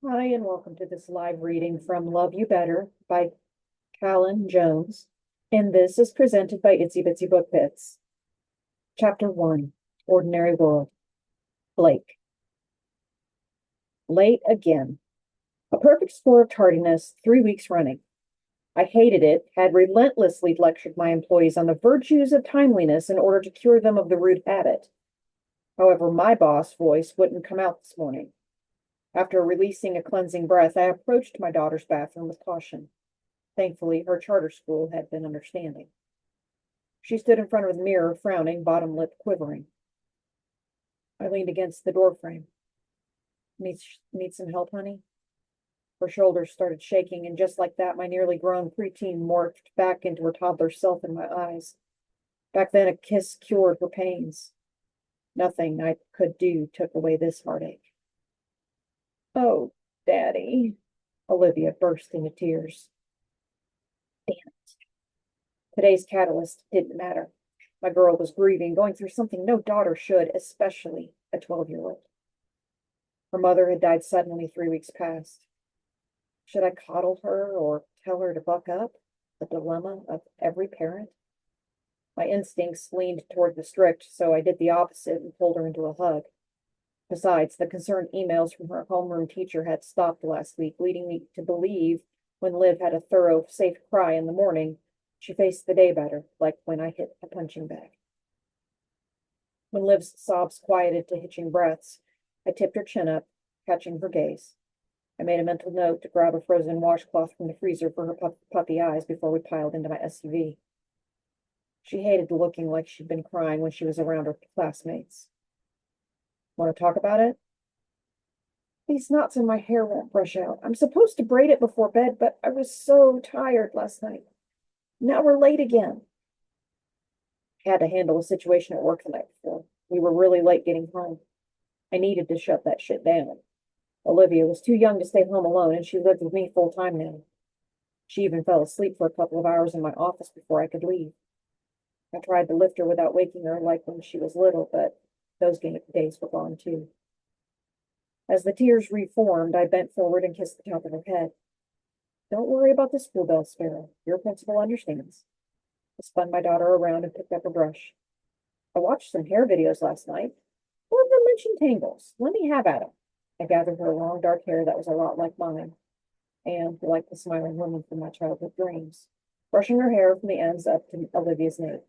Hi, and welcome to this live reading from Love You Better by Kallyn Jones. And this is presented by Itsy Bitsy Book Bits. Chapter 1, Ordinary World. Blake. Late again. A perfect score of tardiness 3 weeks running. I hated it, had relentlessly lectured my employees on the virtues of timeliness in order to cure them of the rude habit. However, my boss voice wouldn't come out this morning. After releasing a cleansing breath, I approached my daughter's bathroom with caution. Thankfully, her charter school had been understanding. She stood in front of the mirror, frowning, bottom lip quivering. I leaned against the doorframe. Need some help, honey? Her shoulders started shaking, and just like that, my nearly grown preteen morphed back into her toddler self in my eyes. Back then, a kiss cured her pains. Nothing I could do took away this heartache. Oh, Daddy. Olivia burst into tears. Damn it. Today's catalyst didn't matter. My girl was grieving, going through something no daughter should, especially a 12-year-old. Her mother had died suddenly 3 weeks past. Should I coddle her or tell her to buck up? The dilemma of every parent. My instincts leaned toward the strict, so I did the opposite and pulled her into a hug. Besides, the concerned emails from her homeroom teacher had stopped last week, leading me to believe when Liv had a thorough, safe cry in the morning, she faced the day better, like when I hit a punching bag. When Liv's sobs quieted to hitching breaths, I tipped her chin up, catching her gaze. I made a mental note to grab a frozen washcloth from the freezer for her puppy eyes before we piled into my SUV. She hated looking like she'd been crying when she was around her classmates. Want to talk about it? These knots in my hair won't brush out. I'm supposed to braid it before bed, but I was so tired last night. Now we're late again. I had to handle a situation at work the night before. We were really late getting home. I needed to shut that shit down. Olivia was too young to stay home alone, and she lived with me full time now. She even fell asleep for a couple of hours in my office before I could leave. I tried to lift her without waking her like when she was little, but those days were gone too. As the tears reformed, I bent forward and kissed the top of her head. Don't worry about the school bell, Sparrow. Your principal understands. I spun my daughter around and picked up a brush. I watched some hair videos last night. One of them mentioned tangles. Let me have at 'em. I gathered her long dark hair that was a lot like mine, and like the smiling woman from my childhood dreams, brushing her hair from the ends up to Olivia's nape.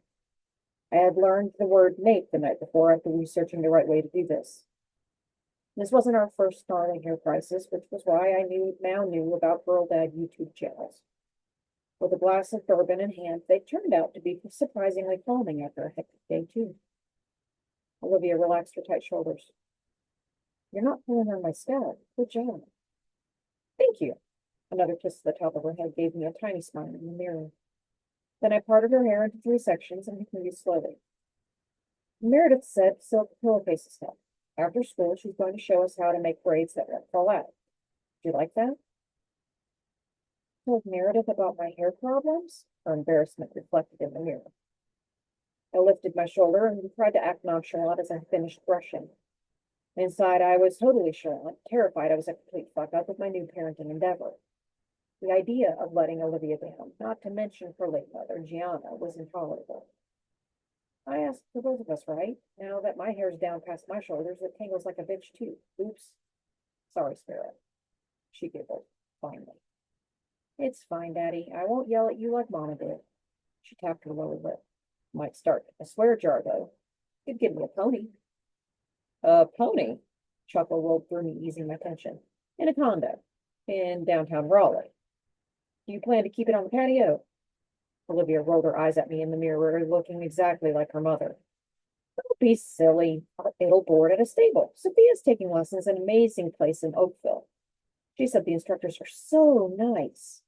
I had learned the word nape the night before after researching the right way to do this. This wasn't our first snarling hair crisis, which was why I now knew about Girl Dad YouTube channels. With a glass of bourbon in hand, they turned out to be surprisingly calming after a hectic day, too. Olivia relaxed her tight shoulders. You're not pulling on my scalp. Good job. Thank you. Another kiss to the top of her head gave me a tiny smile in the mirror. Then I parted her hair into 3 sections and continued slowly. Meredith said silk pillowcase stuff. After school, she's going to show us how to make braids that won't fall out. Do you like that? Told Meredith about my hair problems? Her embarrassment reflected in the mirror. I lifted my shoulder and tried to act nonchalant as I finished brushing. Inside, I was totally terrified I was a complete fuck-up with my new parenting endeavor. The idea of letting Olivia down, not to mention her late mother, Gianna, was intolerable. I asked for both of us, right? Now that my hair's down past my shoulders, it tangles like a bitch, too. Oops. Sorry, Sparrow. She giggled, finally. It's fine, Daddy. I won't yell at you like Mama did. She tapped her lower lip. Might start a swear jar, though. You'd give me a pony. A pony? Chuckle rolled through me, easing my tension. In a condo. In downtown Raleigh. Do you plan to keep it on the patio? Olivia rolled her eyes at me in the mirror, looking exactly like her mother. Don't be silly. It'll board at a stable. Sophia's taking lessons in an amazing place in Oakville. She said the instructors are so nice.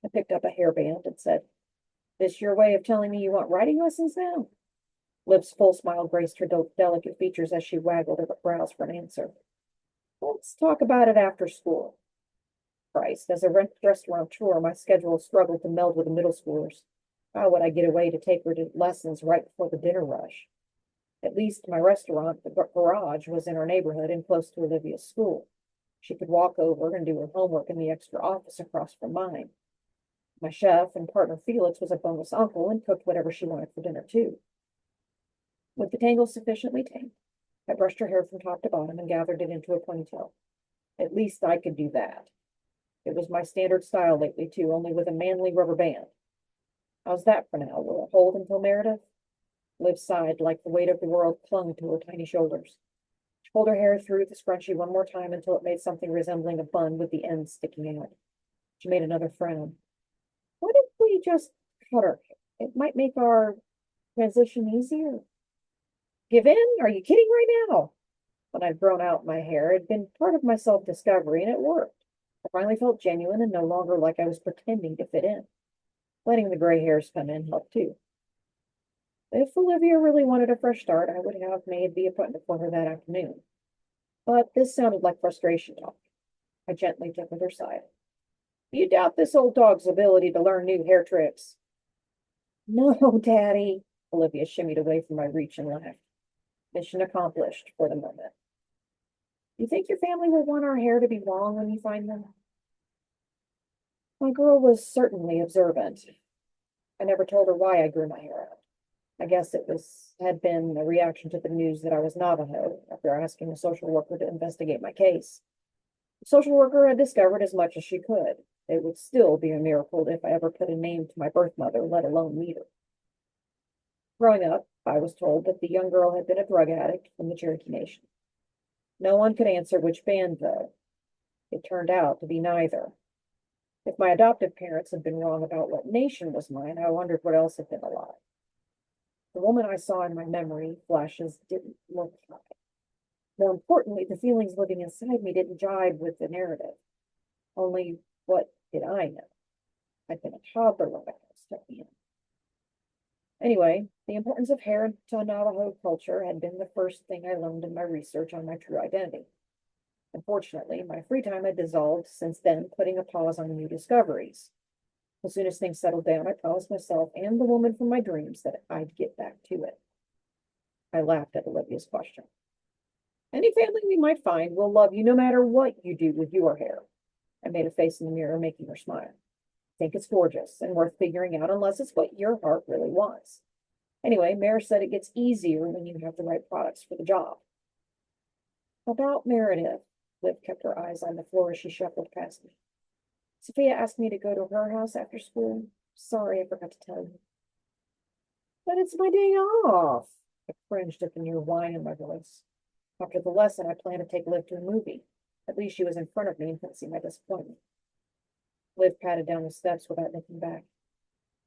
I picked up a hairband and said, This your way of telling me you want riding lessons now? Liv's full smile graced her delicate features as she waggled her brows for an answer. Let's talk about it after school. Christ, as a restaurateur, my schedule struggled to meld with the middle schoolers. How would I get away to take her to lessons right before the dinner rush? At least my restaurant, the garage, was in our neighborhood and close to Olivia's school. She could walk over and do her homework in the extra office across from mine. My chef and partner Felix was a bonus uncle and cooked whatever she wanted for dinner, too. With the tangle sufficiently tamed, I brushed her hair from top to bottom and gathered it into a ponytail. At least I could do that. It was my standard style lately, too, only with a manly rubber band. How's that for now? Will it hold until Meredith? Liv sighed like the weight of the world clung to her tiny shoulders. She pulled her hair through the scrunchie one more time until it made something resembling a bun with the ends sticking out. She made another frown. What if we just cut her hair? It might make our transition easier. Give in? Are you kidding right now? When I'd grown out my hair, it had been part of my self-discovery, and it worked. I finally felt genuine and no longer like I was pretending to fit in. Letting the gray hairs come in helped too. If Olivia really wanted a fresh start, I would have made the appointment for her that afternoon. But this sounded like frustration talk. I gently took her aside. You doubt this old dog's ability to learn new hair tricks. No, Daddy. Olivia shimmied away from my reach and laughed. Mission accomplished for the moment. You think your family will want our hair to be long when you find them? My girl was certainly observant. I never told her why I grew my hair out. I guess it had been a reaction to the news that I was Navajo after asking a social worker to investigate my case. The social worker had discovered as much as she could. It would still be a miracle if I ever put a name to my birth mother, let alone meet her. Growing up, I was told that the young girl had been a drug addict from the Cherokee Nation. No one could answer which band, though. It turned out to be neither. If my adoptive parents had been wrong about what nation was mine, I wondered what else had been a lie. The woman I saw in my memory flashes didn't look high. More importantly, the feelings living inside me didn't jibe with the narrative. Only, what did I know? I'd been a toddler when my parents took me in. Anyway, the importance of hair to Navajo culture had been the first thing I learned in my research on my true identity. Unfortunately, my free time had dissolved since then, putting a pause on new discoveries. As soon as things settled down, I promised myself and the woman from my dreams that I'd get back to it. I laughed at Olivia's question. Any family we might find will love you no matter what you do with your hair. I made a face in the mirror, making her smile. I think it's gorgeous and worth figuring out unless it's what your heart really wants. Anyway, Mare said it gets easier when you have the right products for the job. About Meredith, Liv kept her eyes on the floor as she shuffled past me. Sophia asked me to go to her house after school. Sorry, I forgot to tell you. But it's my day off. I cringed at the near whine in my voice. After the lesson, I planned to take Liv to a movie. At least she was in front of me and couldn't see my disappointment. Liv patted down the steps without looking back.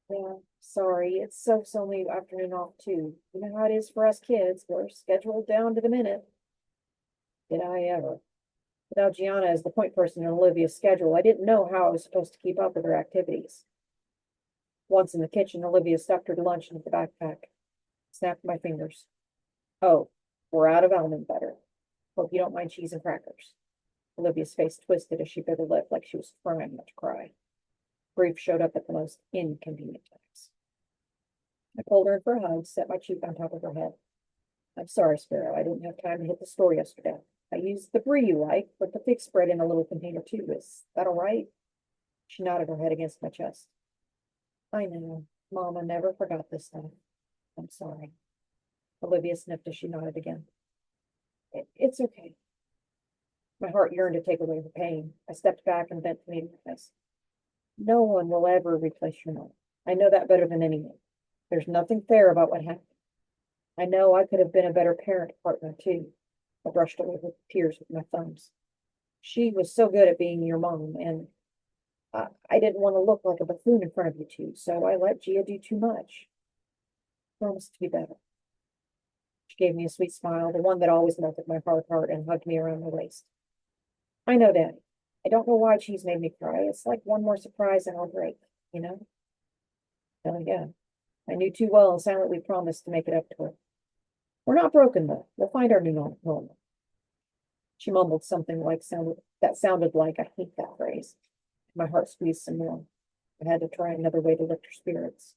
Yeah, sorry, it's Soph's only afternoon off too. You know how it is for us kids. We're scheduled down to the minute. Did I ever? Without Gianna as the point person in Olivia's schedule, I didn't know how I was supposed to keep up with her activities. Once in the kitchen, Olivia stuffed her lunch into the backpack. Snapped my fingers. Oh, we're out of almond butter. Hope you don't mind cheese and crackers. Olivia's face twisted as she bit her lip like she was trying not to cry. Grief showed up at the most inconvenient times. I pulled her in for a hug, set my cheek on top of her head. I'm sorry, Sparrow. I didn't have time to hit the store yesterday. I used the brie you like, but the thick spread in a little container too. Is that all right? She nodded her head against my chest. I know. Mama never forgot this stuff. I'm sorry. Olivia sniffed as she nodded again. It's okay. My heart yearned to take away her pain. I stepped back and bent to meet her eyes. No one will ever replace your mom. I know that better than anyone. There's nothing fair about what happened. I know I could have been a better parent partner too. I brushed away her tears with my thumbs. She was so good at being your mom, and I didn't want to look like a buffoon in front of you two, so I let Gia do too much. Promise to be better. She gave me a sweet smile, the one that always melted my heart, and hugged me around the waist. I know, Daddy. I don't know why Cheese made me cry. It's like one more surprise and I'll break, you know? Then again, I knew too well and silently promised to make it up to her. We're not broken, though. We'll find our new normal. She mumbled something that sounded like, I hate that phrase. My heart squeezed some more. I had to try another way to lift her spirits.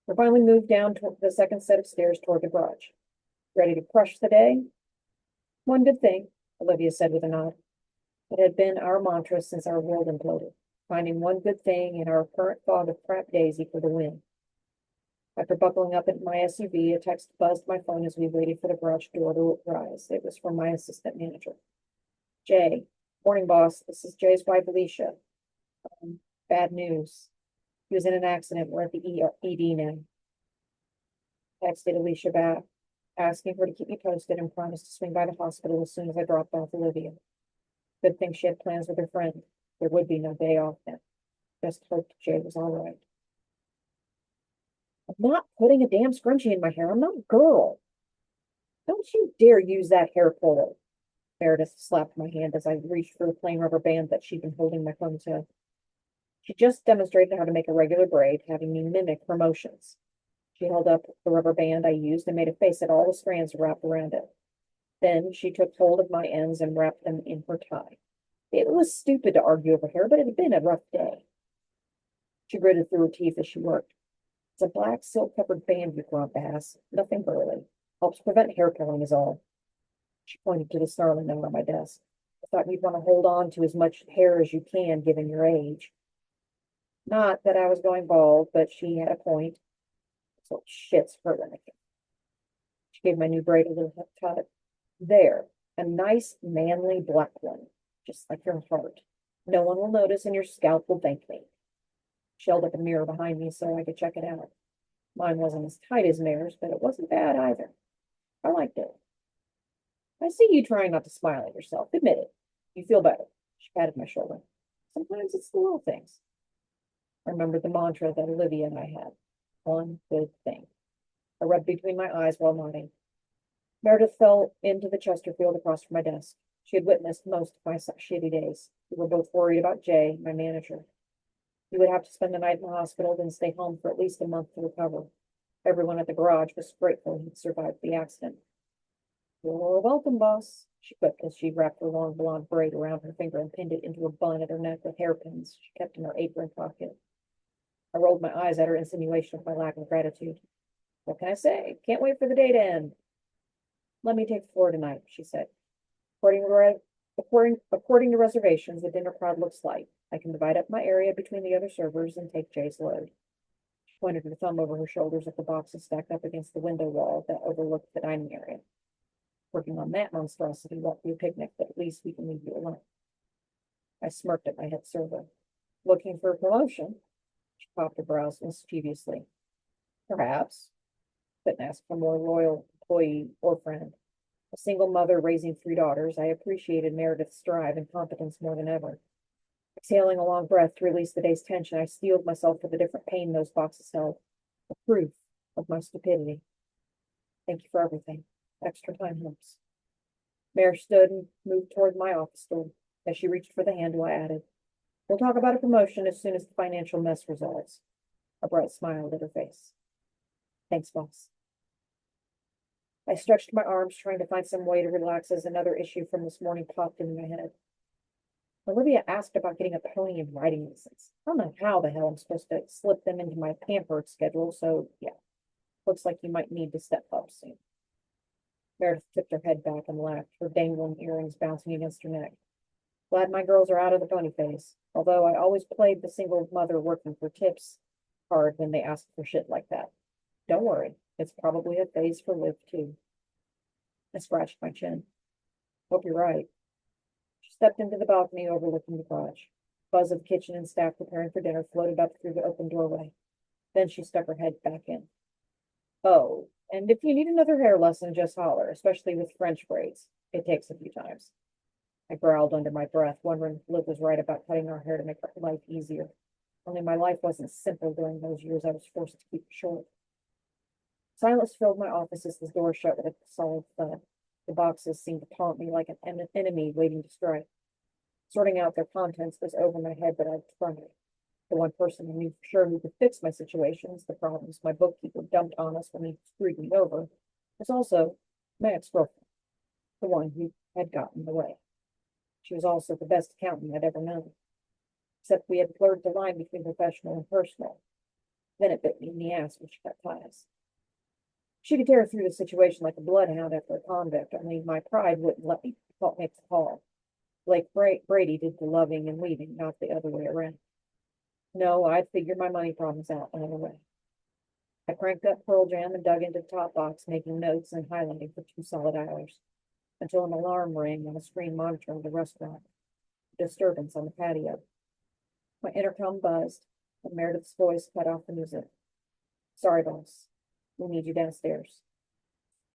We finally moved down to the second set of stairs toward the garage. Ready to crush the day? One good thing, Olivia said with a nod. It had been our mantra since our world imploded, finding one good thing in our current fog of crap daisy for the win. After buckling up in my SUV, a text buzzed my phone as we waited for the garage door to rise. It was from my assistant manager. Jay, morning boss, this is Jay's wife, Alicia. Bad news. He was in an accident. We're at the ED now. Texted Alicia back, asking her to keep me posted and promised to swing by the hospital as soon as I dropped off Olivia. Good thing she had plans with her friend. There would be no day off then. Just hoped Jay was all right. I'm not putting a damn scrunchie in my hair. I'm not a girl. Don't you dare use that hair puller. Meredith slapped my hand as I reached for the plain rubber band that she'd been holding my ponytail. She just demonstrated how to make a regular braid, having me mimic her motions. She held up the rubber band I used and made a face at all the strands wrapped around it. Then she took hold of my ends and wrapped them in her tie. It was stupid to argue over hair, but it had been a rough day. She gritted through her teeth as she worked. It's a black silk-covered band, you grump ass. Nothing burly. Helps prevent hair pulling is all. She pointed to the snarling note on my desk. I thought you'd want to hold on to as much hair as you can, given your age. Not that I was going bald, but she had a point. So shit's hurting again. She gave my new braid a little tut. There, a nice, manly black one, just like your heart. No one will notice, and your scalp will thank me. She held up a mirror behind me so I could check it out. Mine wasn't as tight as Mare's, but it wasn't bad either. I liked it. I see you trying not to smile at yourself. Admit it. You feel better. She patted my shoulder. Sometimes it's the little things. I remembered the mantra that Olivia and I had. One good thing. I rubbed between my eyes while nodding. Meredith fell into the Chesterfield across from my desk. She had witnessed most of my shitty days. We were both worried about Jay, my manager. He would have to spend the night in the hospital, then stay home for at least a month to recover. Everyone at the garage was grateful he'd survived the accident. You're welcome, boss, she quipped as she wrapped her long blonde braid around her finger and pinned it into a bun at her neck with hairpins she kept in her apron pocket. I rolled my eyes at her insinuation of my lack of gratitude. What can I say? Can't wait for the day to end. Let me take the floor tonight, she said. According to reservations, the dinner crowd looks light. I can divide up my area between the other servers and take Jay's load. She pointed her thumb over her shoulders at the boxes stacked up against the window wall that overlooked the dining area. Working on that monstrosity won't be a picnic, but at least we can leave you alone. I smirked at my head server. Looking for a promotion? She popped her brows mischievously. Perhaps. Couldn't ask for a more loyal employee or friend. A single mother raising 3 daughters, I appreciated Meredith's drive and competence more than ever. Exhaling a long breath to release the day's tension, I steeled myself for the different pain those boxes held. A proof of my stupidity. Thank you for everything. Extra time helps. Mare stood and moved toward my office door. As she reached for the handle, I added, we'll talk about a promotion as soon as the financial mess resolves. A bright smile lit her face. Thanks, boss. I stretched my arms, trying to find some way to relax as another issue from this morning popped into my head. Olivia asked about getting a pony and riding license. I don't know how the hell I'm supposed to slip them into my pampered schedule, so yeah, looks like you might need to step up soon. Meredith tipped her head back and laughed, her dangling earrings bouncing against her neck. Glad my girls are out of the pony phase, although I always played the single mother working for tips card when they asked for shit like that. Don't worry, it's probably a phase for Liv, too. I scratched my chin. Hope you're right. She stepped into the balcony overlooking the garage. Buzz of the kitchen and staff preparing for dinner floated up through the open doorway. Then she stuck her head back in. Oh, and if you need another hair lesson, just holler, especially with French braids. It takes a few times. I growled under my breath, wondering if Liv was right about cutting our hair to make life easier. Only my life wasn't simple during those years I was forced to keep it short. Silence filled my office as the door shut with a solid thud. The boxes seemed to taunt me like an enemy waiting to strike. Sorting out their contents was over my head, but I'd tried. The one person I knew for sure who could fix my situations, the problems my bookkeeper dumped on us when he screwed me over, was also my ex-girlfriend, the one who had gotten in the way. She was also the best accountant I'd ever known, except we had blurred the line between professional and personal. Then it bit me in the ass when she cut ties. She could tear through the situation like a bloodhound after a convict, only my pride wouldn't let me make the call. Like Brady did the loving and leaving, not the other way around. No, I'd figured my money problems out another way. I cranked up Pearl Jam and dug into the top box, making notes and highlighting for 2 solid hours, until an alarm rang on the screen monitoring the restaurant. Disturbance on the patio. My intercom buzzed, and Meredith's voice cut off the music. Sorry, boss. We need you downstairs.